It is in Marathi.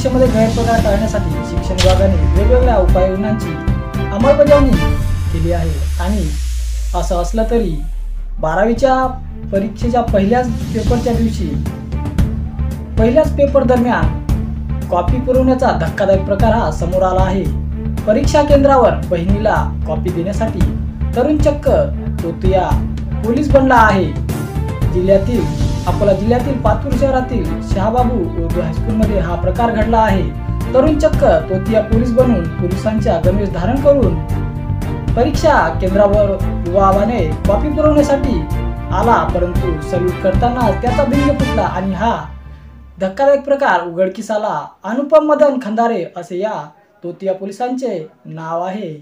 परीक्षेमध्ये गैरप्रकार टाळण्यासाठी शिक्षण विभागाने वेगवेगळ्या उपाययोजनांची अंमलबजावणी केली आहे। आणि असं असलं तरी 12वीच्या परीक्षेच्या पहिल्याच पेपरच्या दिवशी पहिल्याच पेपर दरम्यान कॉपी पुरवण्याचा धक्कादायक प्रकार हा समोर आला आहे। परीक्षा केंद्रावर बहिणीला कॉपी देण्यासाठी तरुण चक्क तोतिया पोलीस बनला आहे। अकोला जिल्ह्यातील पातूर शहरातील शहाबाबू उर्दू हायस्कूलमध्ये हा प्रकार घडला आहे। तरुण चक्क तोतिया पोलीस बनून पोलिसांच्या गणवेश धारण करून परीक्षा केंद्रावर युवावाने कॉपी पुरवण्यासाठी आला, परंतु सल्यूट करताना त्याचा भिंग फुटला आणि हा धक्कादायक प्रकार उघडकीस आला। अनुपम मदन खंदारे असे या तोतिया पोलिसांचे नाव आहे।